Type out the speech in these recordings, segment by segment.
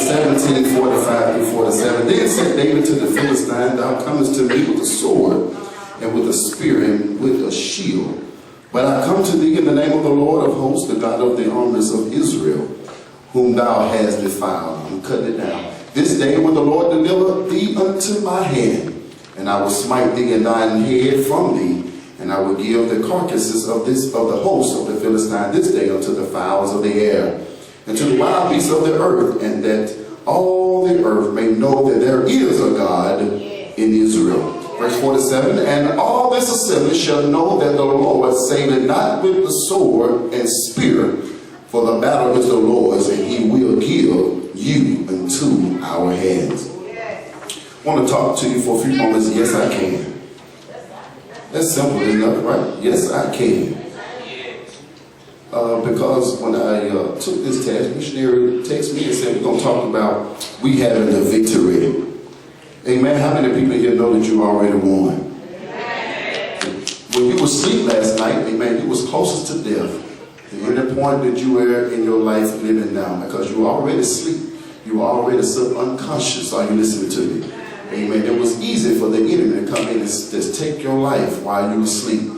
17:45-47. Then said David to the Philistine, thou comest to me with a sword, and with a spear, and with a shield. But I come to thee in the name of the Lord of hosts, the God of the armies of Israel, whom thou hast defiled. I'm cutting it down. This day will the Lord deliver thee unto my hand, and I will smite thee and thine head from thee, and I will give the carcasses of the host of the Philistine this day unto the fowls of the air, and to the wild beasts of the earth, and that all the earth may know that there is a God in Israel. Verse 47, and all this assembly shall know that the Lord saveth not with the sword and spear, for the battle is the Lord's, and he will give you into our hands. I want to talk to you for a few moments. Yes, I can. That's simple, isn't it? Right? Yes, I can. Because when I took this test, Missionary texted me and said, we're going to talk about we having the victory. Amen. How many people here know that you already won? When you were asleep last night, amen, you was closest to death than any point that you were in your life living now, because you were already asleep. You were already unconscious. Are you listening to me? Amen. It was easy for the enemy to come in and just take your life while you were asleep.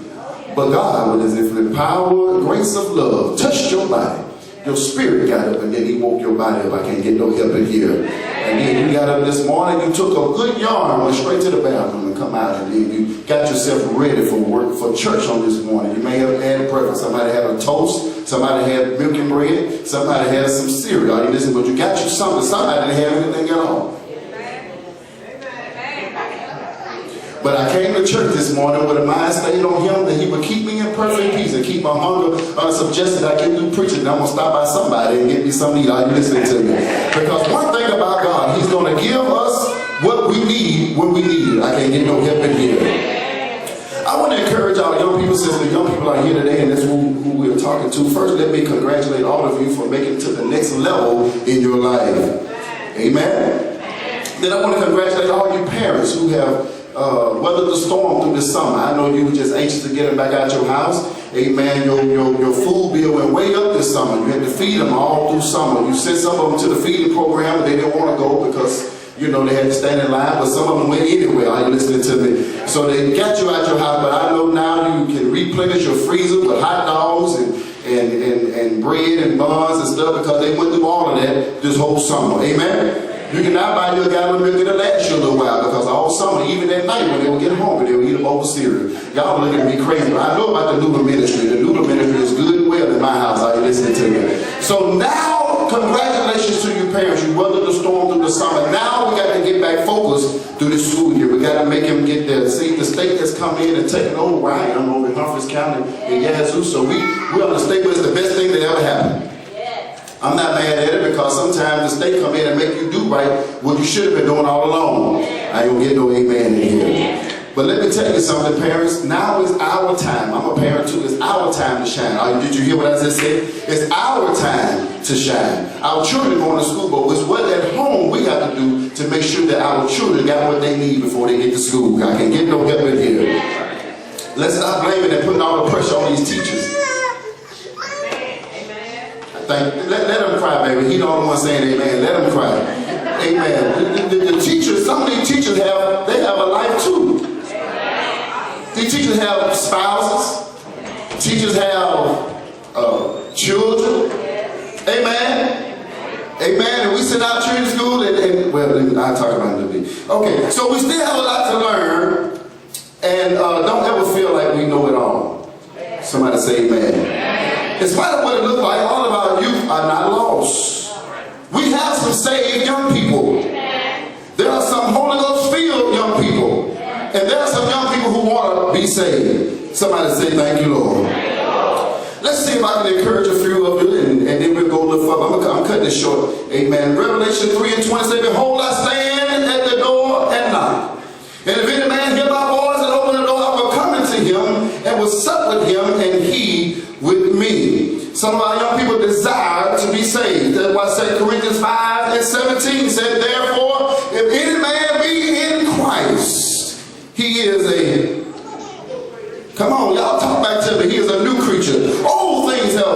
But God, with his infinite power, grace of love, touched your body. Your spirit got up, and then he woke your body up. I can't get no help in here. And then you got up this morning, you took a good yarn, went straight to the bathroom and come out, and then you got yourself ready for work, for church on this morning. You may have had breakfast. Somebody had a toast. Somebody had milk and bread. Somebody had some cereal. Are you listening? But you got you something. Somebody didn't have anything at all. But I came to church this morning with a mind stayed on him, that he would keep me in perfect peace and keep my hunger unsubjected. I can do preaching, and I'm going to stop by somebody and get me something to eat. Are you listening to me? Because one thing about God, he's going to give us what we need when we need it. I can't get no help in here. I want to encourage our young people, since the young people are here today, and that's who we're talking to. First, let me congratulate all of you for making it to the next level in your life. Amen. Then I want to congratulate all you parents who have weathered the storm through the summer. I know you were just anxious to get them back out your house. Amen. Your food bill went way up this summer. You had to feed them all through summer. You sent some of them to the feeding program, but they didn't want to go because, you know, they had to stand in line, but some of them went anywhere. Are you listening to me? So they got you out your house, but I know now you can replenish your freezer with hot dogs and bread and buns and stuff, because they went through all of that this whole summer. Amen. You can now buy you a gallon of milk that'll last you a little while, because all summer, even at night when they would get hungry, they would eat a bowl of cereal. Y'all looking at me crazy, but I know about the noodle ministry. The noodle ministry is good and well in my house. Are you listening to me? So now, congratulations to you parents. You weathered the storm through the summer. Now we got to get back focused through this school year. We got to make them get there. See, the state has come in and taken over where I am, over in Humphreys County in Yazoo. So we're on the state where it's the best thing that ever happened. I'm not mad at it, because sometimes the state come in and make you do right what you should have been doing all along. I ain't gonna get no amen in here. But let me tell you something, parents. Now is our time. I'm a parent too. It's our time to shine. Did you hear what I just said? It's our time to shine. Our children going to school, but it's what at home we got to do to make sure that our children got what they need before they get to school. I can't get no help in here. Let's stop blaming and putting all the pressure on these teachers. Let them cry, baby. He the only one saying amen. Let them cry. Amen. The teachers, some of these teachers have a life too. These teachers have spouses. Teachers have children. Amen. Amen. And we send our children to school, and well, I'll talk about it in a bit. Okay, so we still have a lot to learn, and don't ever feel like we know it all. Somebody say amen. In spite of what it looks like, all of our youth are not lost. We have some saved young people. There are some Holy Ghost filled young people. And there are some young people who want to be saved. Somebody say thank you, Lord. Let's see if I can encourage a few of you, and then we'll go a little further. I'm cutting this short. Amen. Revelation 3:20 says, behold, I stand at the door and knock. And if any man hear my voice and open the door, I will come into him and will sup with him, and he with me. Some of our young people desire to be saved. That's why 2 Corinthians 5:17 said, therefore, if any man be in Christ, he is a, come on, y'all talk back to me, he is a new creature. Old things have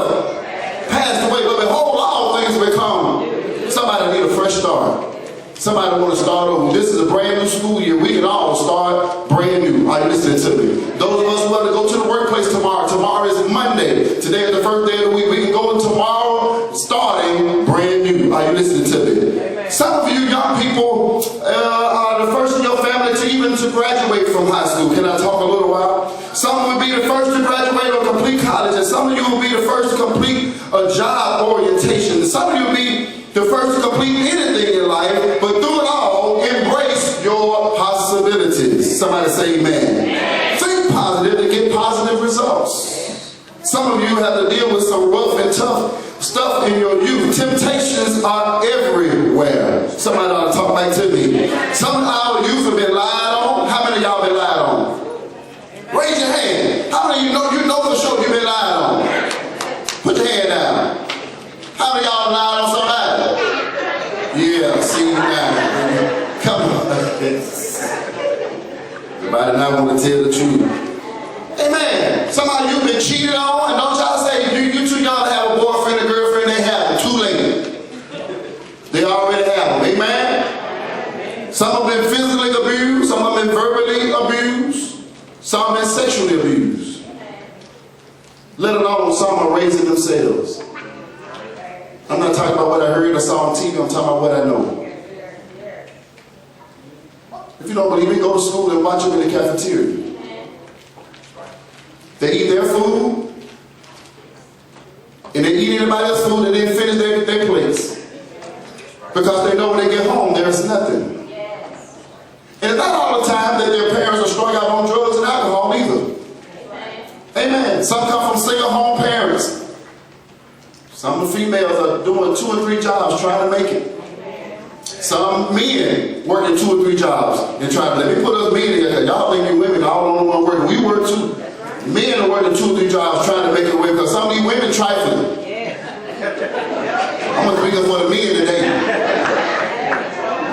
passed away, but behold, all things become. Somebody need a fresh start. Somebody want to start over. This is a brand new school year. We can all start brand new. Are you listening to me? Those of us who want to go to the workplace tomorrow. Tomorrow is Monday. Today is the first day of the week. We can go tomorrow starting brand new. Are you listening to me? Amen. Some of you young people are the first in your family to even to graduate from high school. Can I talk a little while? Some will be the first to graduate or complete college, and some of you will be the first to complete a job orientation. Some of you will be the first to complete anything in life, but through it all, embrace your possibilities. Somebody say amen. Think positive to get positive results. Some of you have to deal with some rough and tough stuff in your youth. Temptations are everywhere. Somebody ought to talk back to me. Some of our youth have been lied on. How many of y'all been lied on? Raise your hand. How many of you know for sure you've been lied on? Put your hand down. How many of y'all lied on somebody? Yeah, see you now. Come on. Everybody not want to tell the truth. Amen. Somebody you've been cheated on, and don't y'all say you too young to have a boyfriend or girlfriend. They have it. Too late. They already have them. Amen. Some have been physically abused. Some have been verbally abused. Some have been sexually abused. Let alone some are raising themselves. I'm not talking about what I heard or saw on TV. I'm talking about what I know. If you don't believe me, go to school and watch them in the cafeteria. They eat their food, and they eat anybody else's food, and then finish their plates. Because they know when they get home, there's nothing. And it's not all the time that their parents are strung out on drugs and alcohol either. Amen. Some come from single home parents. Some of the females are doing 2 or 3 jobs trying to make it. Some men working 2 or 3 jobs and trying to, let me put us men together. Y'all think you women all on the one working. We work too. Men are working 2 or 3 jobs trying to make it work because some of these women trifling. I'm going to speak up for the men today.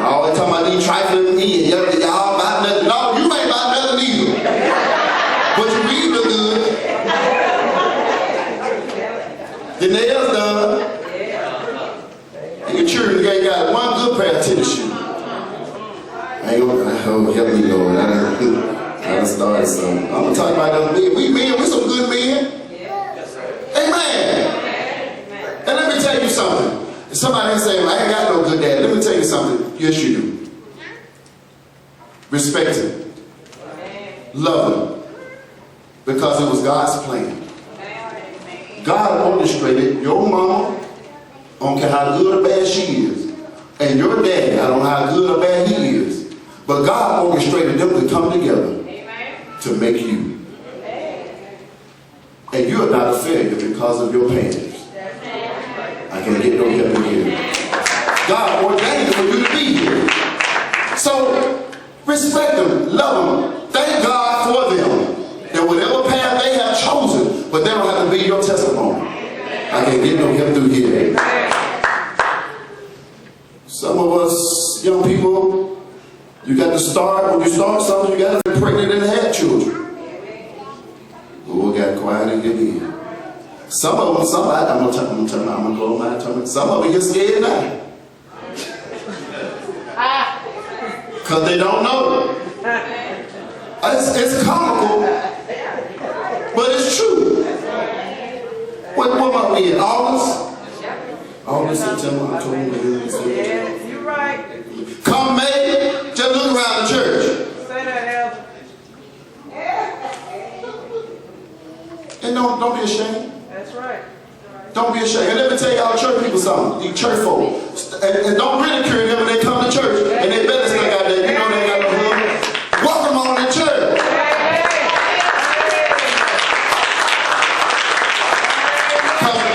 Always talking about these trifling men. Y'all about nothing. No, you ain't about nothing either. But you read the good. The nails done. And your children ain't got one good pair of tennis shoes. I ain't gonna help me, Lord. I done started something. I'm gonna talk about those men. We some good men. Amen. And let me tell you something. If somebody ain't saying, I ain't got no good dad. Let me tell you something. Yes, you do. Respect him. Love him. Because it was God's plan. God orchestrated your mama, I don't care how good or bad she is, and your daddy, I don't know how good or bad he is, but God orchestrated them to come together to make you. And you are not a failure because of your parents. I can't get no help here. God ordained for you to be here. So, respect them, love them, thank God for them. And whatever path they have chosen, but they don't have to be your testimony. I can't get no help through here. Some of us young people, you got to start, when you start something, you got to be pregnant and have children. Oh, got quiet and get in. Some of them, I'm going to close my tongue. Some of them get scared now. Because they don't know. It's comical, but it's true. What month are we in? August? August, September, October, November, December. You're right. Come May, just look around the church. Say that, Elder. And don't be ashamed. That's right. Don't be ashamed. And let me tell y'all church people something. You church folk. And don't ridicule them when they come to church. And they better stick out there. You know they got no hood. Welcome on to church.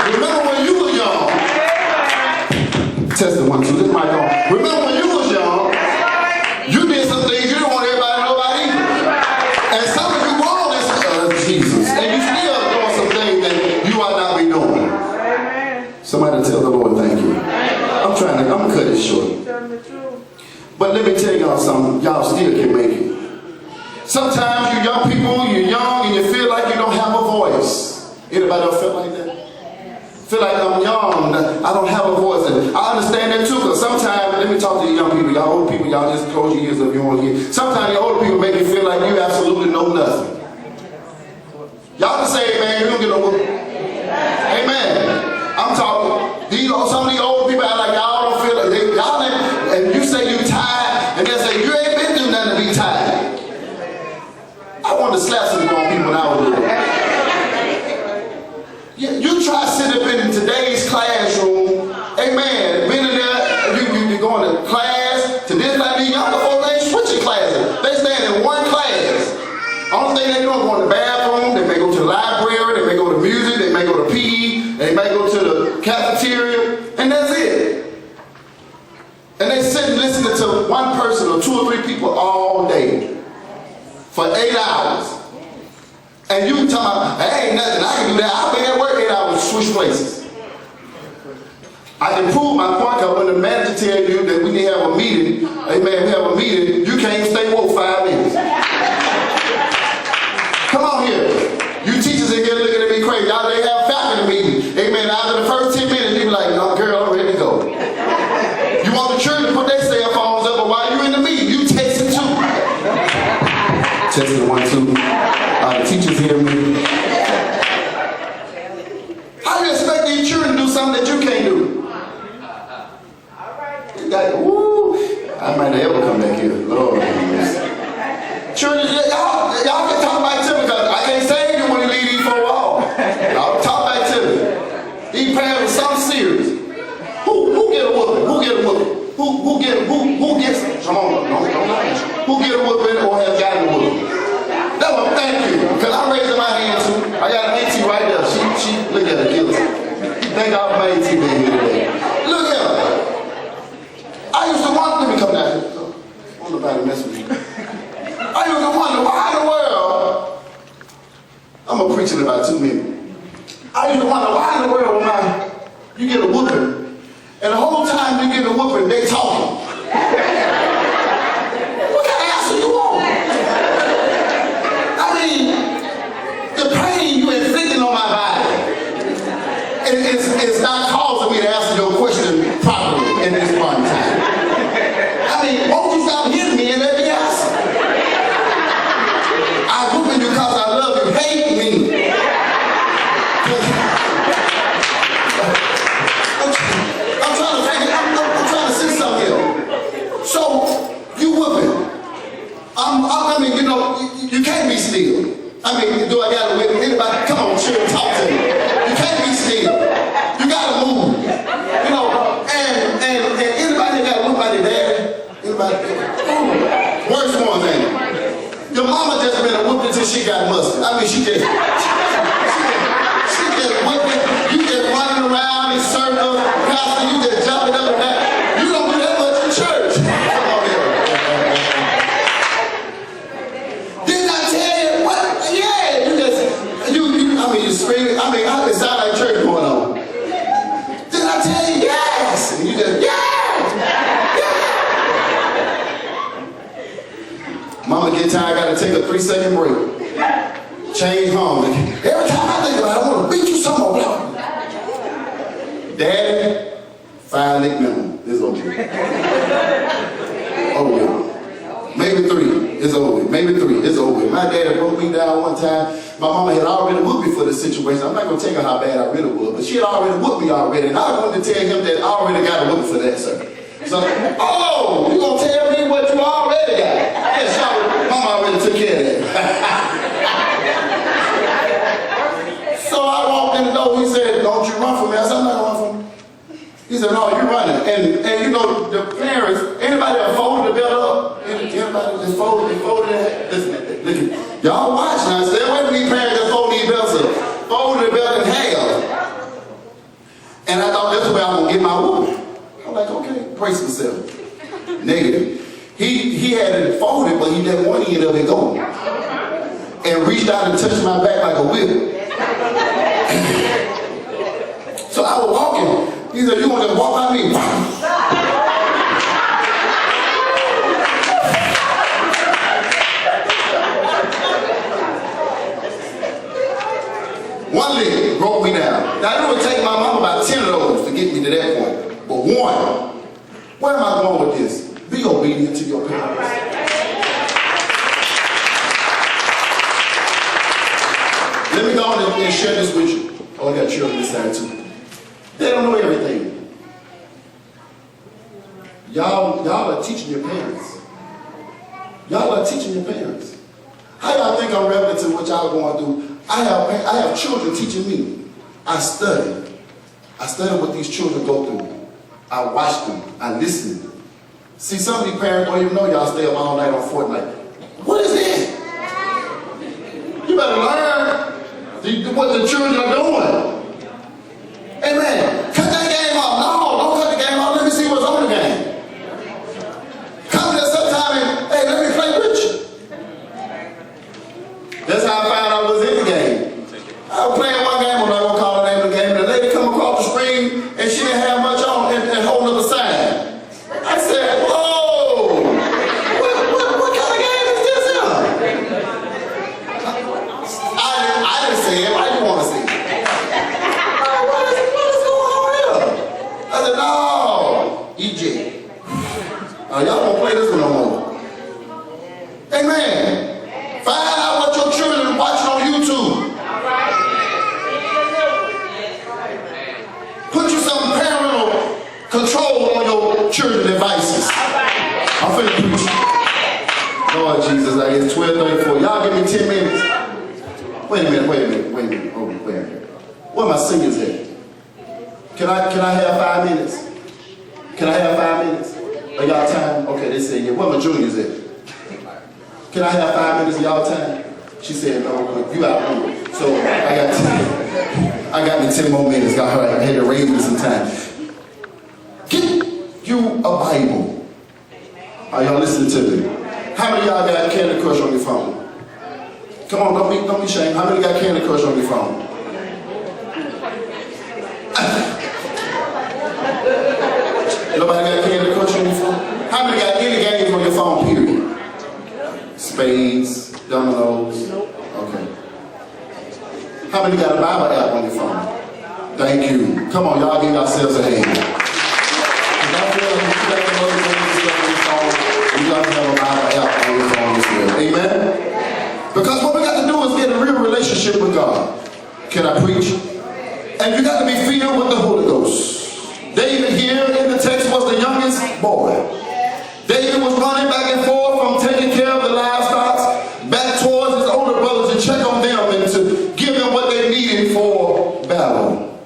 Remember when you were young? Test the 1, 2. This mic on. Remember when you was young? You did some things you didn't want everybody to know about either. And some of you wrong as Jesus. And you still doing some things that you ought not be doing. Somebody tell the Lord thank you. I'm gonna cut it short. But let me tell y'all something. Y'all still can make it. Sometimes you young people, you're young and you feel like you don't have a voice. Anybody else feel like that? Feel like I'm young, I don't have a voice. And I understand that too, because sometimes let me talk to the young people. Y'all old people, y'all just close your ears if you want to hear. Sometimes the older people make you feel like you absolutely know nothing. Y'all can say amen, you don't get no whoop. Amen. I'm talking, some of the old people act like y'all don't feel like y'all ain't, and you say you tired, and they say you ain't been through nothing to be tired. I wanted to slap some grown people when I was little. You try to sit up in today's classroom, amen, been in there, you're going to class, to this, like these younger folks, they ain't switching classes. They stand in one class. Only thing they do is go in the bathroom, they may go to the library, they may go to music, they may go to PE, they may go to the cafeteria, and that's it. And they sit and listen to one person or 2 or 3 people all day for 8 hours. And you tell me, hey, ain't nothing, I can do that. I've been at work 8 hours, switch places. I can prove my point because when the manager tells you that we need to have a meeting, amen, we have a meeting, you can't stay woke 5 minutes. Come on here. You teachers in here looking at me crazy. Y'all, they have faculty meetings. Amen. After the first 10 minutes, they be like, no, girl, I'm ready to go. You want the children to put their cell phones up, but while you're in the meeting, you texting too. Testing 1, 2. The teachers hear me. How do you expect these children to do something that you can't do? You got, woo. I might not ever come back here. Lord. Children, y'all can talk back to me because I can't save you when you leave these 4 walls. Y'all talk back to me. These parents are something serious. Who get a whooping? Who get a whooping? Who gets? Come on, don't who get a whooping or has gotten a whooping? That's what, thank you. Because I'm raising my hand too. I got an auntie right there. She look at her guilty. Thank God for my auntie being here today. Look at her. I used to want, let me come down here. Don't nobody mess with me. I used to wonder why in the world, I'm going to preach in about 2 minutes. I used to wonder why in the world when you get a whooping, and the whole time you get a whooping, they talking. What kind of answer you want? I mean, the pain you inflicting on my body is not causing me to answer your question properly in this point in time. I mean, won't you stop hitting me and let me answer? I'm whooping you because I love you. Hate me. I'm trying to see something here. So, you whooping. I mean, you know, you can't be still. I mean, do I got to whip anybody? Come on, chill, talk to me. You can't be still. You got to move. You know, and anybody got to look like their daddy? Anybody? Worst one thing. Your mama just been a whooping until she got mustard. I mean, she just whipping. You just running around in circles. Pastor, you just jumping up and down. You don't do that much in church. Come on here. Didn't I tell you? What? Yeah, you screaming. I mean, it sounds like church going on. Didn't I tell you? Yes. And you just, yeah. Mama get tired, gotta take a 3-second break. Change home. Every time I think about it, I want to beat you some more. Daddy, 5 lick minimum. It's okay. Oh, maybe 3. It's over. Maybe 3. It's over. My daddy broke me down one time. My mama had already whooped me for this situation. I'm not going to tell her how bad I really was, but she had already whooped me already, and I wanted to tell him that I already got a whooping for that, sir. So, oh, you going to tell me what you already got? Yes, mama already took care of that. So I walked in the door. He said, don't you run from me. I said, I'm not going to run from you. He said, no, you're running. And you know, the parents, anybody that folded the belt up? Anybody just folded it? Listen, y'all watch now. Stay away from these parents that fold these belts up. Folded the belt in half. And I thought that's the way I'm going to get my whooping. I'm like, okay, brace myself. Negative. He had it folded, but he let one end of it go. And reached out and touched my back like a whip. So I was walking. He said, you want to walk by me? One leg broke me down. Now it would take my mom about 10 of those to get me to that point. But one, Where am I going with this? Be obedient to your parents. Let me go on and share this with you. Oh, I got children this side too. They don't know everything. Y'all are teaching your parents. Y'all are teaching your parents. How y'all think I'm relevant to what y'all going through? I have children teaching me. I study. I study what these children go through. I watch them. I listen. See, some of these parents don't even know y'all stay up all night on Fortnite. What is that? You better learn what the children are doing. Amen. Cut that game off. No, don't cut the game off. Let me see what's on the game. Come there sometime and, hey, let me play with you. That's how I found out I was in the game. I was playing one game, I'm not going to call the name of the game. The lady come across the screen and she didn't have much on and holding up a sign. I said, whoa, what kind of game is this here? I didn't say it. Why do you want to see it? What is going on here? I said, no, EJ. Y'all won't play this one no more. Amen. Find out what your children are watching on YouTube. Put you some parental control on your children's devices. I'm finna preach. Lord Jesus, I get 12:34. Y'all give me 10 minutes. Wait a minute. Oh, wait a minute. Where my singers at? Can I have 5 minutes? Can I have 5 minutes? Are y'all time? Okay, they said yeah. Where my juniors at? Can I have 5 minutes of y'all time? She said no, you outnumbered. So I got me 10 more minutes. All right, I had to raise me some time. Get you a Bible. Are y'all listening to me? How many of y'all got Candy Crush on your phone? Come on, don't be ashamed. How many got Candy Crush on your phone? Nobody got Candy Crush on your phone? How many got any games on your phone, period? Spades, dominoes. Okay. How many got a Bible app on your phone? Thank you. Come on, y'all give yourselves a hand. You got to have a Bible app on your phone as well. Amen? Because what we got to do is get a real relationship with God. Can I preach? And you got to be filled with the Holy Ghost. David here in the text was the youngest boy. David was running back and forth from taking care of the livestock back towards his older brothers to check on them and to give them what they needed for battle.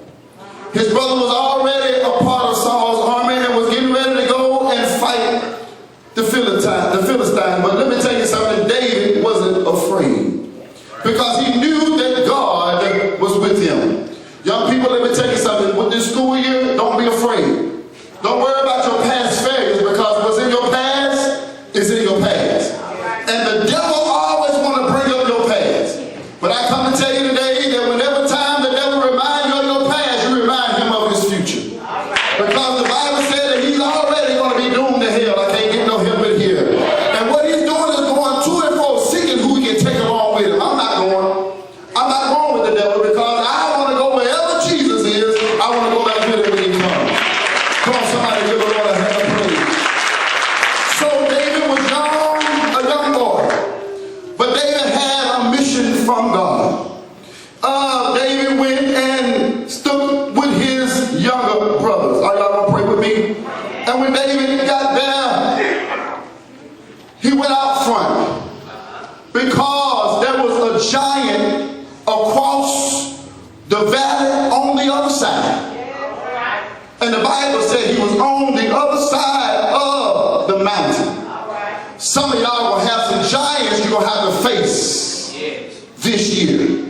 His brother was already a part of Saul's army and was getting ready to go and fight the Philistine. But let me tell you something, David wasn't afraid because he knew that God was with him. Young people, let me tell you something, with this school year, don't be afraid. Don't worry about your past failures because what's in your past is in your past. And the devil always want to bring up your past. But I come to tell you today that whenever time the devil reminds you of your past, you remind him of his future. Because the Bible said that he's already going to be doomed to hell. I can't get no help in here. And what he's doing is going to and fro seeking who he can take along with him. I'm not going with the devil because I want to go wherever Jesus is. I want to go back with him when he comes. Come on, somebody give the Lord a hand of praise. So David was a young boy. But David had a mission from God. David went and stood with his younger brothers. Are y'all gonna pray with me? And when David got there, he went out front because there was a giant across the valley on the other side. And the Bible said he was on the other side of the mountain. Some of y'all will have some giants you're going to have to face this year.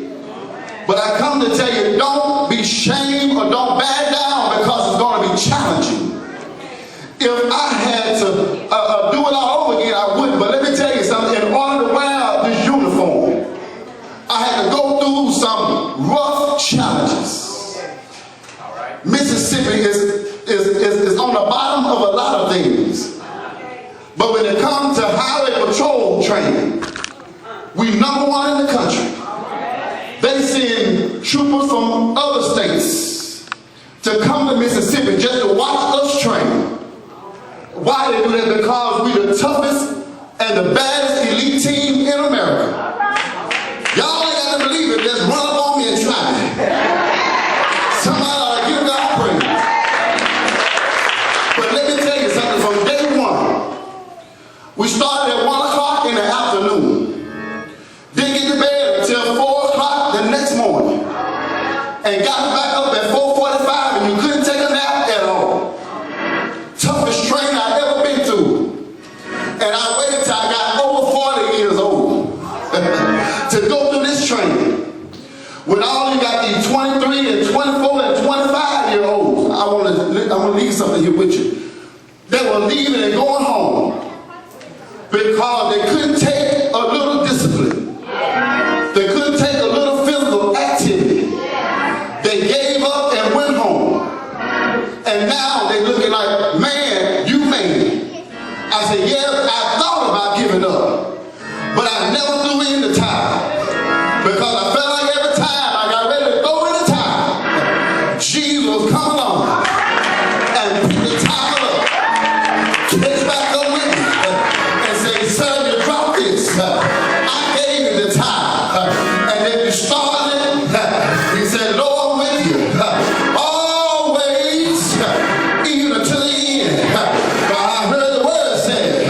But I come to tell you, don't be ashamed or don't back down because it's going to be challenging. If I had to do it all over again, I wouldn't. But let me tell you something. In order to wear this uniform, I had to go through some rough challenges. Mississippi is on the bottom of a lot of things. But when it comes to highway patrol training, we #1 in the country. They send troopers from other states to come to Mississippi just to watch us train. Why they do that? Because we the toughest and the baddest elite team in America. Y'all ain't got to believe it. Just run up on me and try it. Somebody ought to give God praise. But let me tell you something. From day one, we started at 1 o'clock in the afternoon. Didn't get to bed until 4 o'clock the next morning. And got back up at 4:45 and you couldn't take a nap at all. Toughest training I've ever been through. And I waited till I got over 40 years old to go through this training. When all you got these 23 and 24 and 25-year-olds, I want to leave something here with you. They were leaving and going home because they couldn't take a little discipline. They couldn't take a little physical activity. They gave up and went home. And now they looking like, man, you made it. I said, yeah, I thought about giving up, but I never threw in the towel because I felt like every time I got ready to throw in the towel, Jesus was coming along and pick the towel up, catch back up with me, and say, sir, you dropped this. I gave you the towel. And then you started, he said, Lord, with you, always, even to the end. I heard the word say,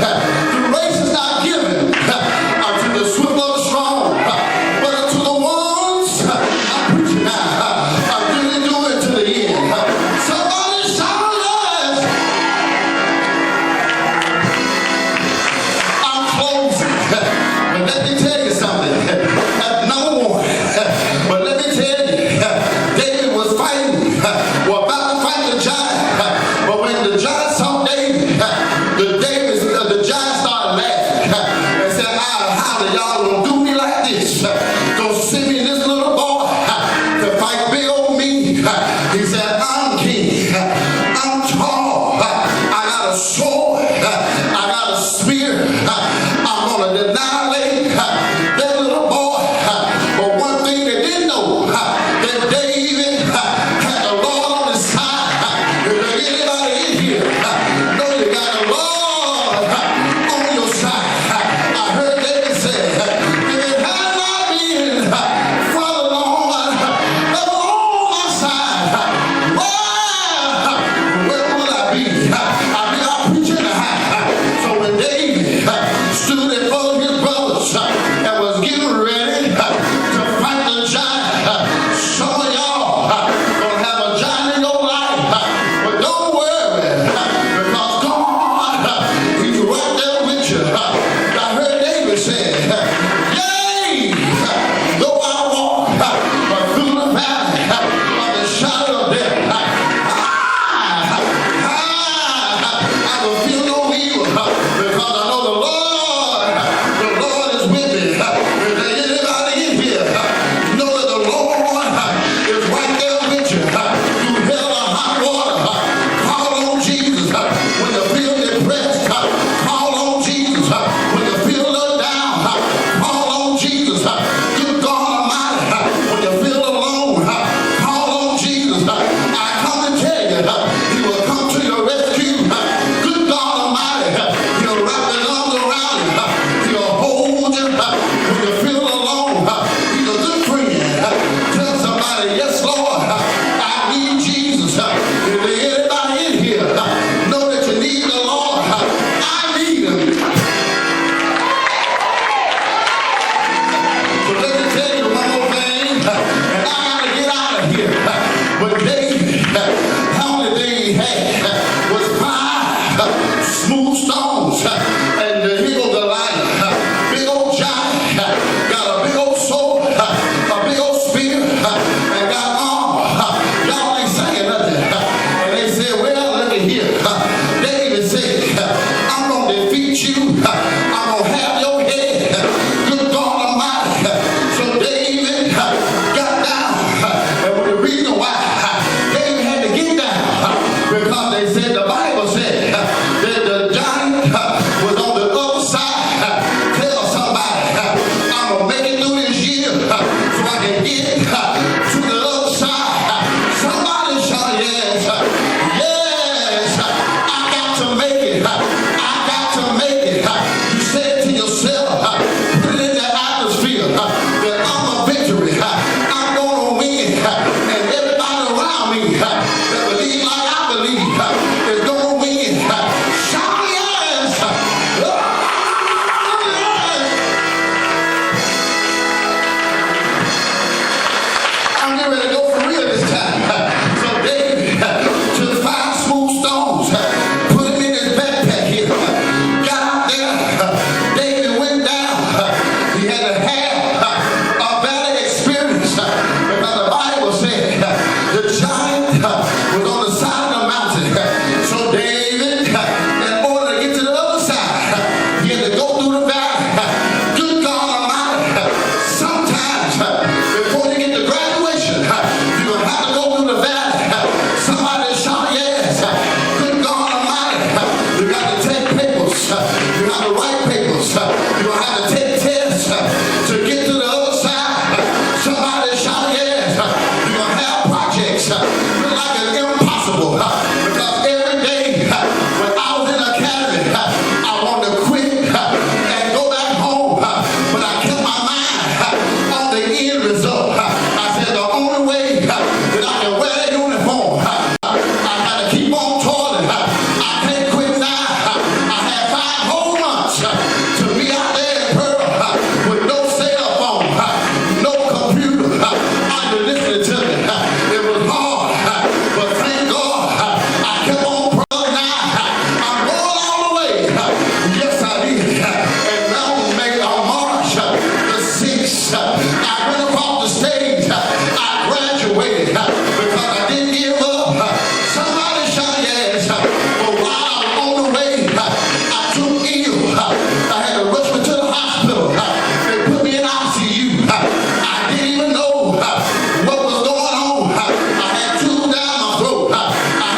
it. I got to make it. You say it to yourself. Put it in the atmosphere that I'm a victory. I'm going to win. And everybody around me that believe like I believe is going to win. Shout yes. I'm getting ready to go for real this time. So David took 5 smooth stones, put them in his backpack here, got out there. David went down. He had to have a valley experience because the Bible said the giant was on the side of the mountain. So David, in order to get to the other side, he had to go through the valley. Good God Almighty, sometimes before you get to graduation, you're going to have to go through the valley. Somebody shout yes. Good God Almighty, you got to take papers. You got to write papers. You're going to have to take tests to get to the other side. Somebody shout yes. You're going to have projects. Look like it's impossible because every day when I was in the academy, I wanted to quit and go back home, but I kept my mind on the end result. I said the only way that I can wear that uniform, I got to keep on toiling. I can't quit now. I had 5 whole months to be out there in Pearl with no cell phone, no computer. I was listening to me. It was hard, but thank God I kept on praying. Now I'm going all the way. Yes, I did. And now we make on March the 6th. I went across the stage. I graduated because I didn't give up. Somebody shout yes. But while I was on the way, I took ill. I had to rush me to the hospital. They put me in ICU. I didn't even know what was going on. I had tubes down my throat. I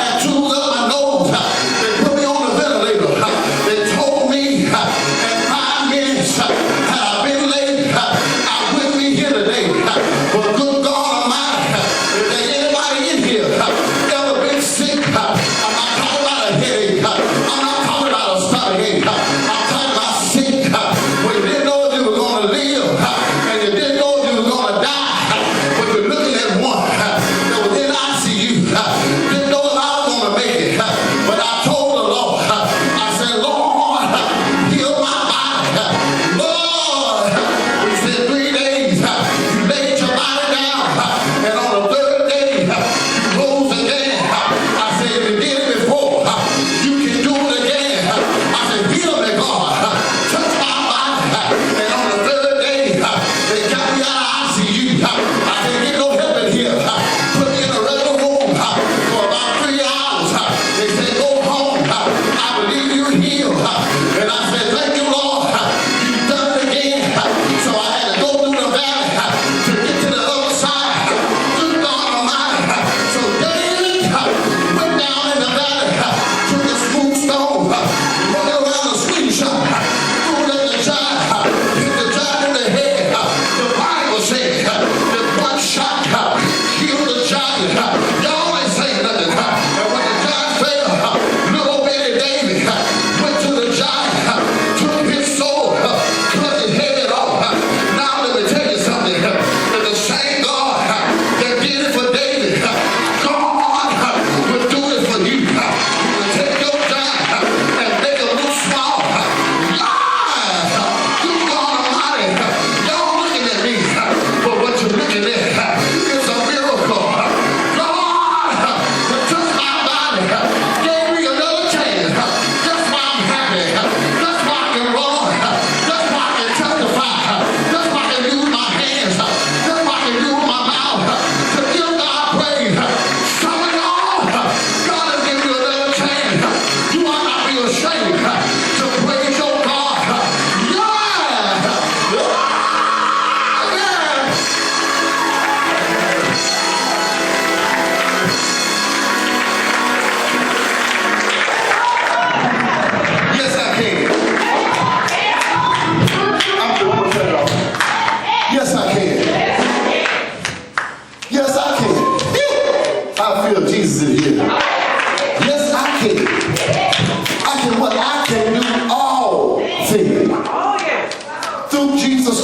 had tubes up my nose. They put me on the ventilator. They told me in 5 minutes had I been late, I wouldn't be here today. But good God Almighty, if there's anybody in here ever been sick, I'm not talking about a headache. I'm not talking about a stomach ache. I'm talking about sick when you didn't know if you were going to live and you didn't know if you were going to die. But you're looking at one that was in ICU. Didn't know if I was going to make it. But I told the Lord, I said, Lord, heal my body. Lord, we said 3 days, you laid your body down, and on the 3rd day, you rose again. I said, you did it before, you can do it again. I said, heal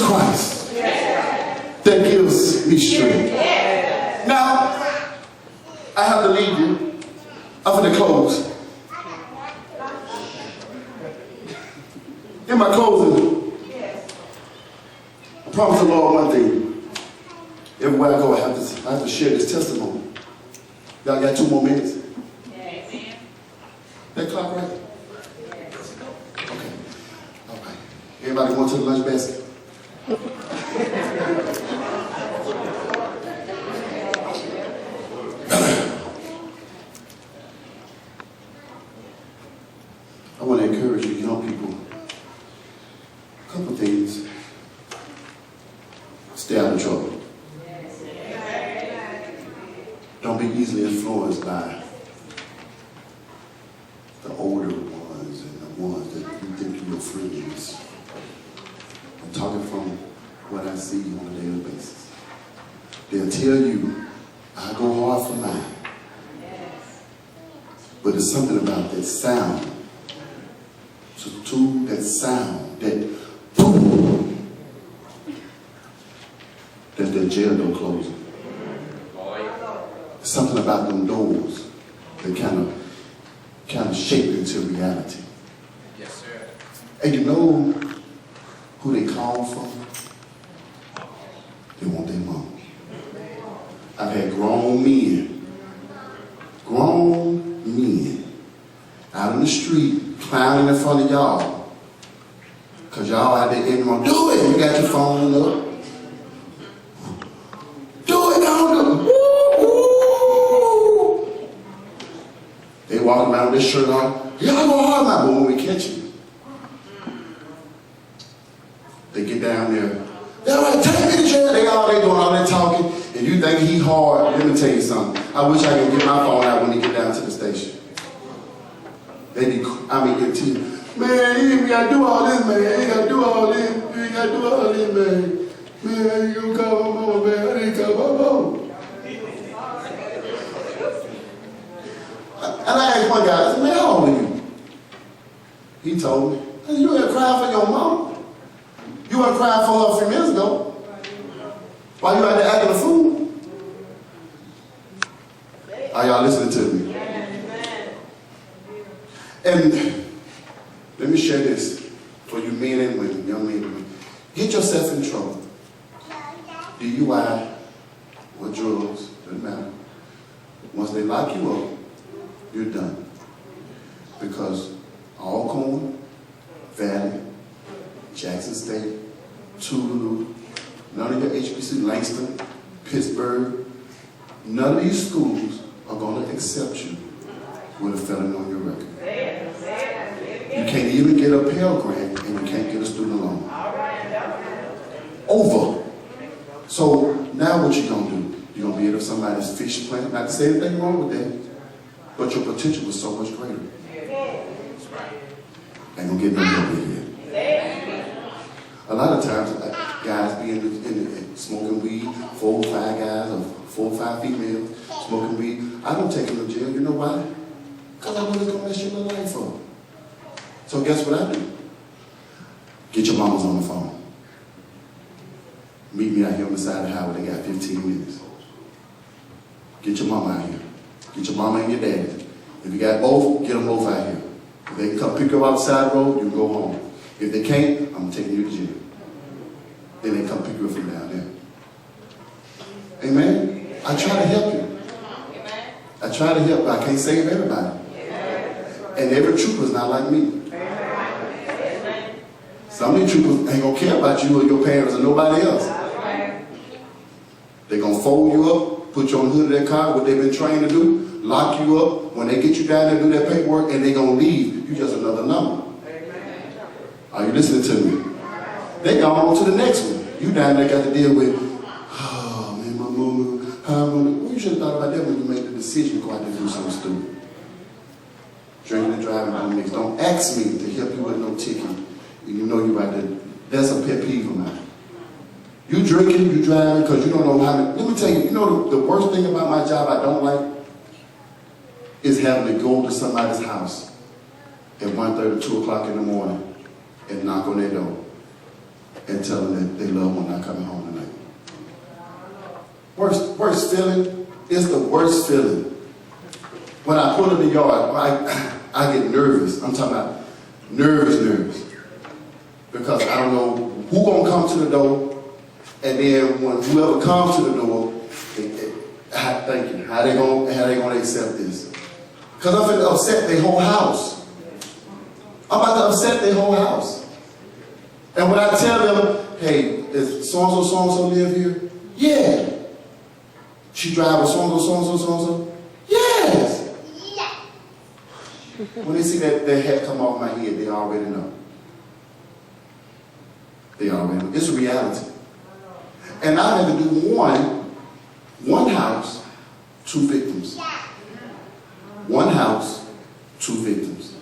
Christ that gives me strength. Now, I have to leave you. I'm going to close. In my closing, I promise the Lord one thing. Everywhere I go, I have to share this testimony. Y'all got 2 more minutes? Amen. That clock right? Okay. All right. Everybody going to the lunch basket? I want to encourage you, young people, a couple things. Stay out of trouble. Don't be easily influenced by the older ones and the ones that you think are your friends. I'm talking from what I see on a daily basis. They'll tell you, I go hard for mine. But there's something about that sound. So to that sound, that boom, that the jail door closing. Something about them doors that kind of shape into reality. Yes, sir. And you know who they call from? They want their mom. I've had grown men out in the street clowning in front of y'all. Because y'all out there in the do it. You got your phone up. Do it, don't do it. They walk around with this shirt on. Y'all go hard, my boy, when we catch you. They get down there. They're like, take me to jail. They doing all that talking. And you think he hard. Let me tell you something. I wish I could get my phone out when they get down to the station. They be, getting to you. Man, you ain't got to do all this, man. You ain't got to do all this. You ain't got to do all this, man. Man, you gonna call my mom, man. I didn't call my mom. And I asked one guy, I said, man, how old are you? He told me, I said, you ain't crying for your mom. You weren't crying for her a few minutes ago. While you out there acting a fool. Are y'all listening to me? And let me share this for you men and women, young men and women. Get yourself in trouble. DUI or drugs, doesn't matter. Once they lock you up, you're done. Because Alcorn, Valley, Jackson State, Toulouse, none of your HBC, Langston, Pittsburgh, none of these schools are going to accept you with a felony on your record. You can't even get a Pell Grant and you can't get a student loan. Over. So now what you going to do? You're going to be able to somebody's fish plant. Not to say anything wrong with that, but your potential was so much greater. Ain't going to get no better here. A lot of times, guys be in smoking weed, 4 or 5 guys or 4 or 5 females smoking weed. I don't take them to jail. You know why? Because I know it's going to mess your life up. So guess what I do? Get your mamas on the phone. Meet me out here on the side of the highway. They got 15 minutes. Get your mama out here. Get your mama and your daddy. If you got both, get them both out here. If they can come pick you up outside the road, you can go home. If they can't, I'm taking you to jail. Then they come pick you up from down there. Amen? I try to help you. I try to help, but I can't save everybody. And every trooper's not like me. Some of these troopers ain't going to care about you or your parents or nobody else. They're going to fold you up, put you on the hood of their car, what they've been trained to do, lock you up. When they get you down there, do their paperwork, and they're going to leave. You just another number. Are you listening to me? They go on to the next one. You down there got to deal with, oh man, my mama, well, you should have thought about that when you made the decision to go out there and do something stupid. Drinking and driving don't mix. Don't ask me to help you with no ticket. You know you right there. That's a pet peeve of mine. You drinking, you driving, because you don't know how to. Let me tell you, you know the worst thing about my job I don't like is having to go to somebody's house at 1:30, 2 o'clock in the morning and knock on their door and tell them that they love one not coming home tonight. Worst feeling is the worst feeling. When I pull in the yard, I get nervous. I'm talking about nervous. Because I don't know who gonna come to the door, and then when whoever comes to the door, thank you, how they gonna accept this? Because I'm finna upset their whole house. I'm about to upset their whole house. And when I tell them, hey, is so-and-so live here? Yeah. She drive a so-and-so? Yes. When they see that hat come off my head, they already know. They already know. It's a reality. And I had to do one house, 2 victims. One house, 2 victims.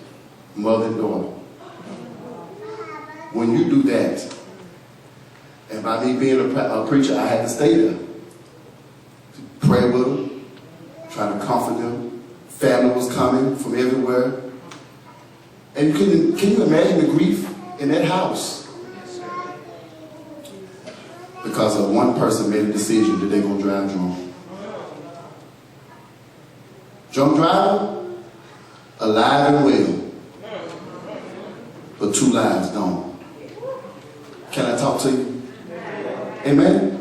Mother and daughter. When you do that, and by me being a preacher, I had to stay there. Pray with them, try to comfort them. Family was coming from everywhere. And can you imagine the grief in that house? Because of one person made a decision that they're going to drive drunk. Drunk driver, alive and well. But 2 lives gone. Can I talk to you? Amen?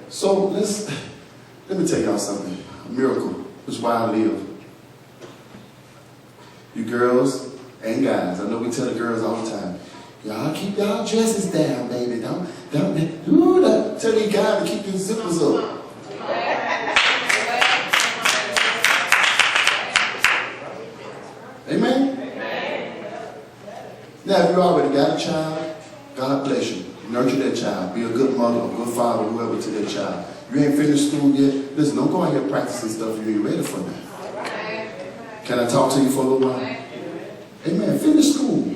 So let me tell y'all something. A miracle is why I live. You girls and guys, I know we tell the girls all the time, y'all keep y'all dresses down, baby. Don't tell these guys to keep their zippers up. Amen? Now, if you already got a child, God bless you. Nurture that child. Be a good mother, a good father, whoever to that child. You ain't finished school yet. Listen, don't go out here practicing stuff you ain't ready for that. Can I talk to you for a little while? Amen. Finish school.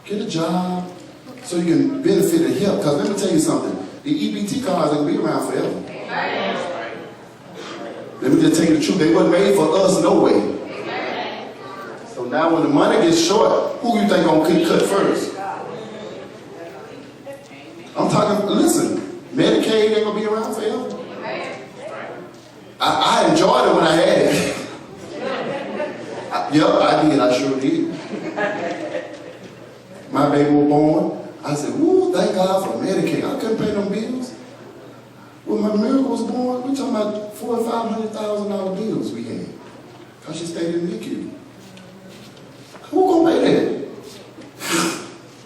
Get a job so you can benefit and help. Because let me tell you something. The EBT cards ain't be around forever. Let me just tell you the truth. They weren't made for us no way. So now when the money gets short, who you think gonna cut first? I'm talking, listen, Medicaid ain't gonna be around forever. I enjoyed it when I had it. I did, I sure did. My baby was born, I said, woo, thank God for Medicaid. I couldn't pay no bills. When my miracle was born, we're talking about $400,000 or $500,000 bills we had. Because she stayed in the NICU. Who gonna pay that?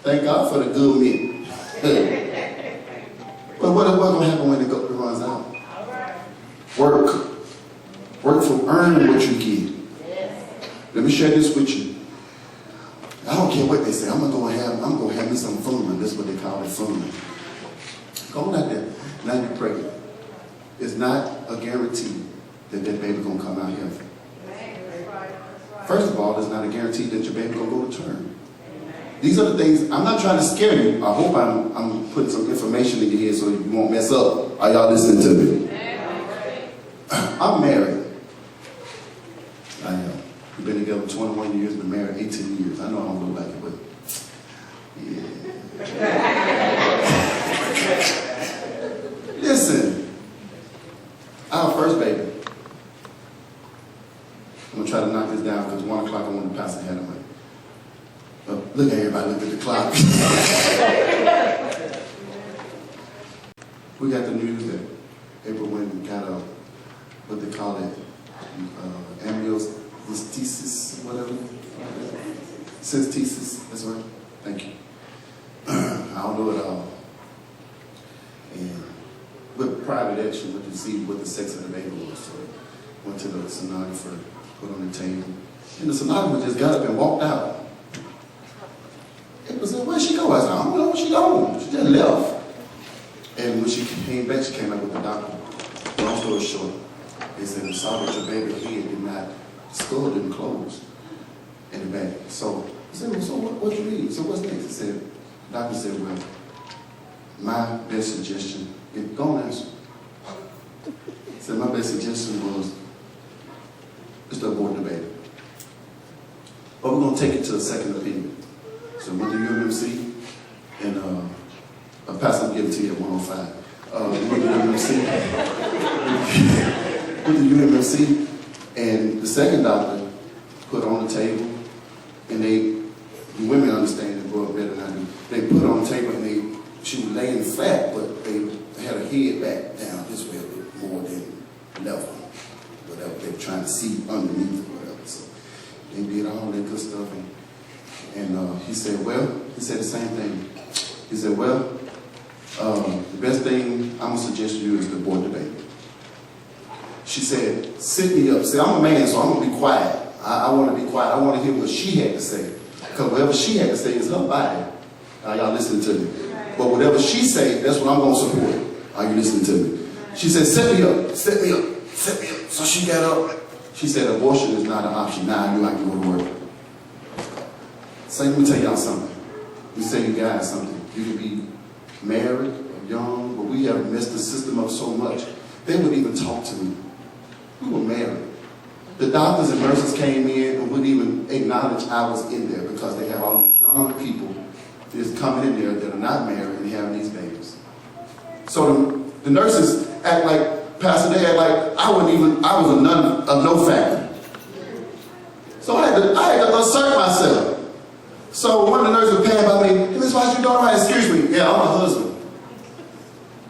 Thank God for the good meat. But what's gonna happen when it runs out? Work. Work for earning what you get. Let me share this with you. I don't care what they say. I'm gonna have me some fun. That's what they call it, fun. Go on out there. Now you're pregnant. It's not a guarantee that baby gonna come out healthy. First of all, it's not a guarantee that your baby gonna go to term. These are the things. I'm not trying to scare you. I hope I'm putting some information in your head so you won't mess up. Are y'all listening to me? I'm married. I am. We've been together 21 years, been married 18 years. I know I don't look like it, but yeah. Listen, our first baby. I'm going to try to knock this down because 1 o'clock I want to pass ahead of me. But look at everybody, look at the clock. We got the news that April went and got what they call it, amniocentesis, whatever. Synthesis, that's right. Thank you. I don't know it all. And with private action, we can see what the sex of the baby was. So went to the sonographer, put on the table, and the sonographer just got up and walked out. April said, where'd she go? I said, I don't know where she gone. She just left. And when she came back, she came back with the doctor. Long story short, they said, we saw that your baby head did not, skull didn't close in the back. So I said, well, so what you need? So what's next? He said, the doctor said, well, my best suggestion, go on answer. He said, my best suggestion was, is to abort the baby. But we're going to take it to a second opinion. So went to UMMC, and Pastor, I'll give it to you at 105. With the UMC. With the UMC. And the second doctor put on the table, and the women understand it better than I do. They put on the table, and she was laying flat, but they had her head back down this way a bit more than level. Whatever they were trying to see underneath or whatever. So they did all that good stuff. And he said the same thing. He said, well, the best thing I'm going to suggest to you is to abort the baby. She said, sit me up. See, I'm a man, so I'm going to be quiet. I want to be quiet. I want to hear what she had to say. Because whatever she had to say is her body. Are y'all listening to me? But whatever she say, that's what I'm going to support. Are you listening to me? She said, set me up, set me up, set me up. So she got up. She said, abortion is not an option. Now I knew I could go to work. So let me tell y'all something. Let me tell you guys something. You could be married or young, but we have messed the system up so much. They wouldn't even talk to me. We were married. The doctors and nurses came in and wouldn't even acknowledge I was in there because they have all these young people that's coming in there that are not married and having these babies. So the nurses act like, Pastor, they act like I was a no factor. So I had to assert myself. So one of the nurses was paying by me, hey, Miss Watts, you don't excuse me. Yeah, I'm her husband.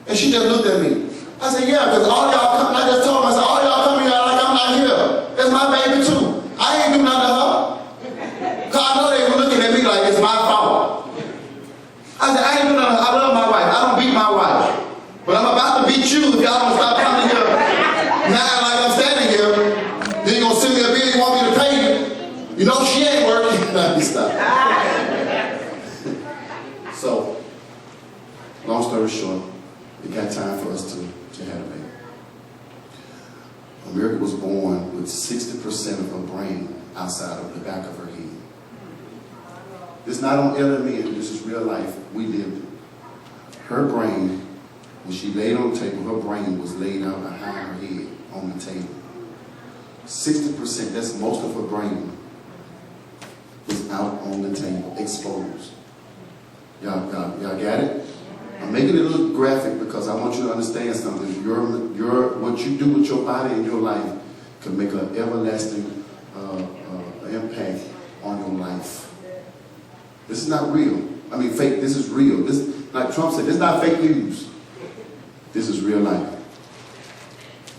And she just looked at me. I said, yeah, because all y'all come, I just told them, I said, all y'all come here like I'm not here. That's my baby too. I ain't do nothing to her. Because I know they were looking at me like it's my fault. I said, I ain't do nothing to her. I love my wife. I don't beat my wife. But I'm about to beat you if y'all don't stop coming here. Now like I'm standing here, then you're going to send me a bill you want me to pay you. You know she ain't working. Let me stop. So, long story short, it got time for us to have a baby. America was born with 60% of her brain outside of the back of her head. This is not on LMN, this is real life. We lived it. Her brain, when she laid on the table, her brain was laid out behind her head on the table. 60%, that's most of her brain, was out on the table, exposed. Y'all got it? I'm making it a little graphic because I want you to understand something. What you do with your body and your life can make an everlasting impact on your life. This is not real. I mean, fake. This is real. This, like Trump said, this is not fake news. This is real life.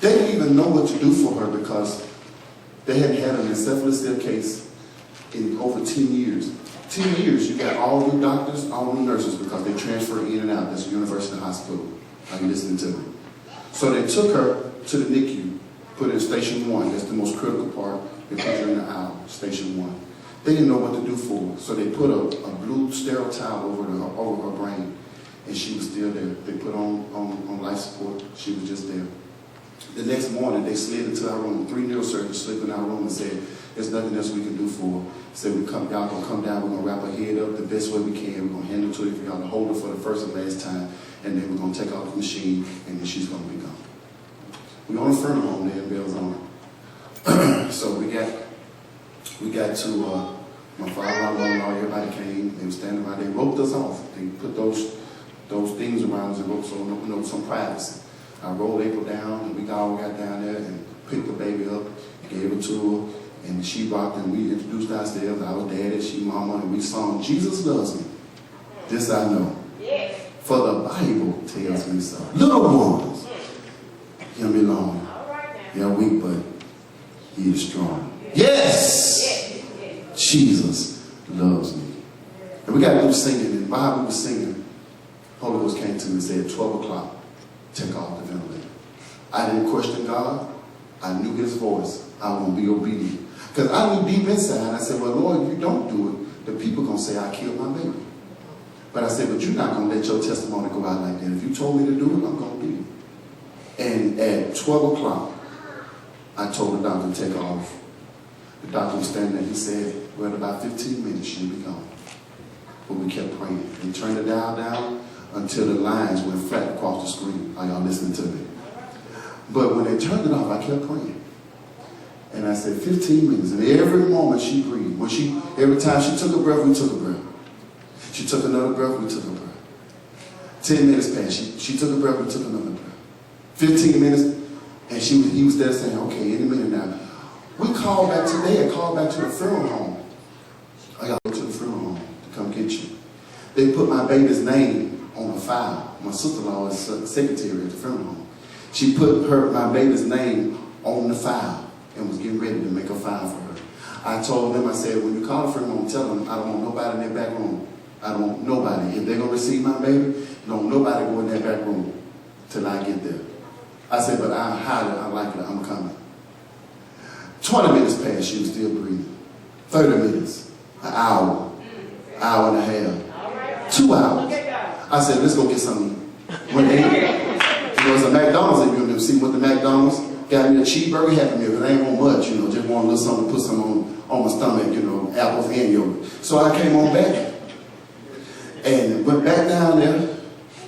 They didn't even know what to do for her because they hadn't had an encephalocele case in over 10 years. 10 years, you got all new doctors, all new nurses because they transfer in and out. That's a university hospital. Are you listening to me? So they took her to the NICU, put her in station 1. That's the most critical part. They put her in the aisle, station 1. They didn't know what to do for her. So they put a blue sterile towel over her brain, and she was still there. They put on life support. She was just there. The next morning, they slid into our room. 3 neurosurgeons slid in our room and said, there's nothing else we can do for her. Said, y'all gonna come down, we're gonna wrap her head up the best way we can. We're gonna hand her to you for y'all to hold her for the first and last time, and then we're gonna take off the machine, and then she's gonna be gone. We're on a funeral home there in Bells. So we got to my father-in-law, everybody came, they were standing around, they roped us off. They put those things around us and roped so some privacy. I rolled April down, and we all got down there and picked the baby up, gave her to her, and she rocked, and we introduced ourselves. I was daddy, she mama, and we sung, Jesus loves me. This I know. Yes. For the Bible tells me so. Little ones, he'll be long. They're weak, but he is strong. Yes! Jesus loves me. And we got to do singing, and while we were singing, Holy Ghost came to me and said, 12 o'clock, take off the ventilator. I didn't question God. I knew his voice. I was going to be obedient. Because I knew deep inside, I said, well, Lord, if you don't do it, the people are going to say I killed my baby. But I said, but you're not going to let your testimony go out like that. If you told me to do it, I'm going to do it. And at 12 o'clock, I told the doctor to take off. The doctor was standing there. He said, well, in about 15 minutes, she'll be gone. But we kept praying. They turned the dial down until the lines went flat across the screen. Are y'all listening to me? But when they turned it off, I kept praying. And I said, 15 minutes. And every moment she breathed. Every time she took a breath, we took a breath. She took another breath, we took a breath. 10 minutes passed. She took a breath and took another breath. 15 minutes, and he was there saying, okay, any minute now. We called back today and called back to the funeral home. I got to go to the funeral home to come get you. They put my baby's name on a file. My sister-in-law is secretary at the funeral home. She put my baby's name on the file and was getting ready to make a file for her. I told them, I said, when you call the funeral home, tell them I don't want nobody in their back room. I don't want nobody. If they're going to receive my baby, don't nobody go in that back room till I get there. I said, but I'm highly unlikely I'm coming. 20 minutes passed, she was still breathing. 30 minutes, an hour and a half, 2 hours. I said, let's go get something. When they, it's a McDonald's if you want to see what the McDonald's got me a cheeseburger Happy Meal, because I ain't want much, just want a little something to put some on my stomach, apples and yogurt. So I came on back and went back down there.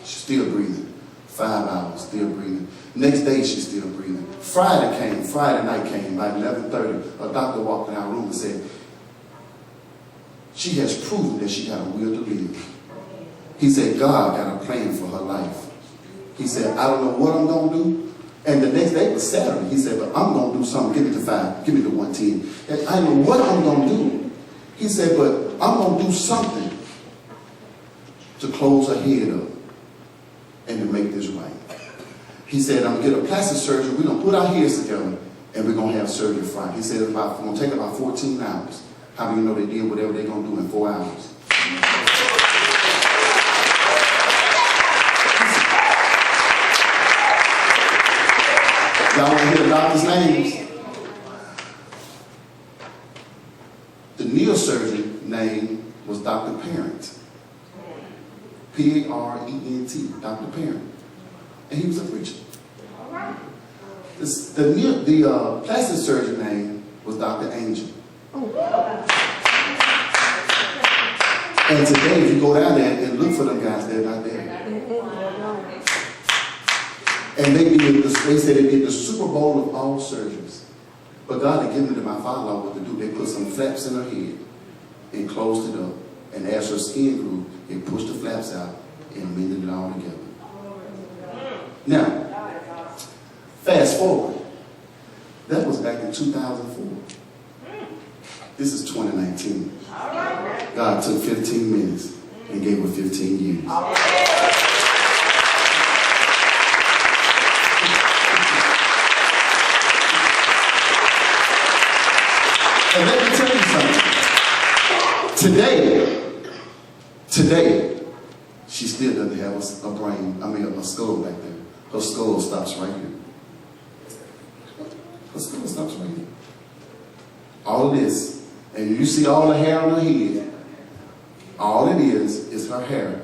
She's still breathing. 5 hours, still breathing. Next day, she's still breathing. Friday night came, by 11:30, a doctor walked in our room and said, she has proven that she got a will to live. He said, God got a plan for her life. He said, I don't know what I'm going to do. And the next day was Saturday. He said, but I'm going to do something. Give me the 5. Give me the 110. And I don't know what I'm going to do. He said, but I'm going to do something to close her head up and to make this right. He said, I'm going to get a plastic surgery. We're going to put our heads together and we're going to have surgery Friday. He said, it's going to take about 14 hours. How do you know they did whatever they're going to do in 4 hours? Y'all want to hear the doctor's names? The neurosurgeon name was Dr. Parent. P-A-R-E-N-T, Dr. Parent. And he was a preacher. The plastic surgeon name was Dr. Angel. And today, if you go down there and look for them guys, they're not there. And they said they did the Super Bowl of all surgeries. But God had given to my father-in-law what to do. They put some flaps in her head and closed it up. And as her skin grew, they pushed the flaps out and mended it all together. Now, fast forward. That was back in 2004. This is 2019. God took 15 minutes and gave her 15 years. And let me tell you something. Today, she still doesn't have a skull back there. Her skull stops right here. Her skull stops right here. All of this, and you see all the hair on her head, all it is her hair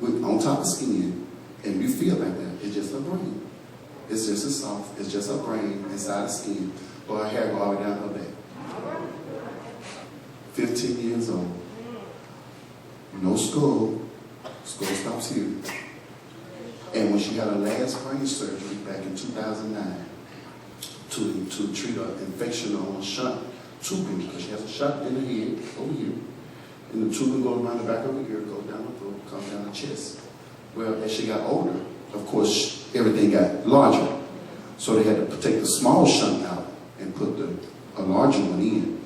on top of skin, and you feel like that. It's just her brain. It's just as soft. It's just her brain inside the skin, but her hair go all the way down her back. 15 years old. No skull. Skull stops here. And when she had her last brain surgery back in 2009 to treat an infection on a shunt tubing, because she has a shunt in her head over here, and the tubing goes around the back of her ear, goes down the throat, comes down the chest. Well, as she got older, of course, everything got larger. So they had to take the small shunt out and put a larger one in.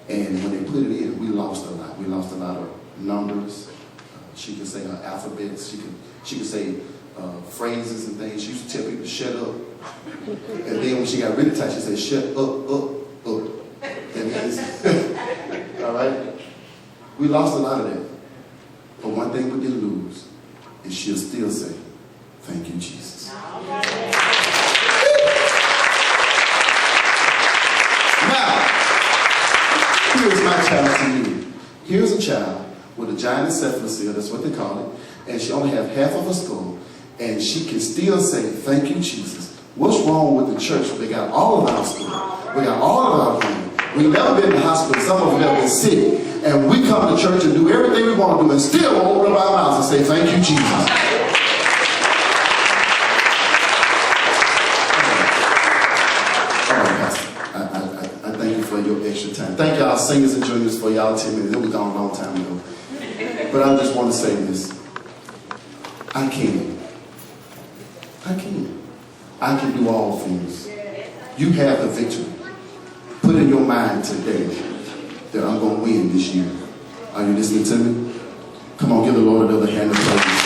And when they put it in, we lost a lot. We lost a lot of numbers. She could say her alphabets. She could say phrases and things. She used to tell people to shut up. And then when she got really tight, she said, shut up. And all right? We lost a lot of that. But one thing we didn't lose, and she'll still say, thank you, Jesus. Now, here's my child to you. Here's a child with a giant encephalocele, that's what they call it, and she only has half of a skull, and she can still say, thank you, Jesus. What's wrong with the church? They got all of our school. We got all of our money. We've never been in the hospital. Some of us have been sick. And we come to church and do everything we want to do and still open up our mouths and say, thank you, Jesus. All right, Pastor. I thank you for your extra time. Thank y'all singers and juniors for y'all 10 minutes. It was gone a long time ago. But I just want to say this. I can. I can. I can do all things. You have the victory. Put in your mind today that I'm going to win this year. Are you listening to me? Come on, give the Lord another hand of praise.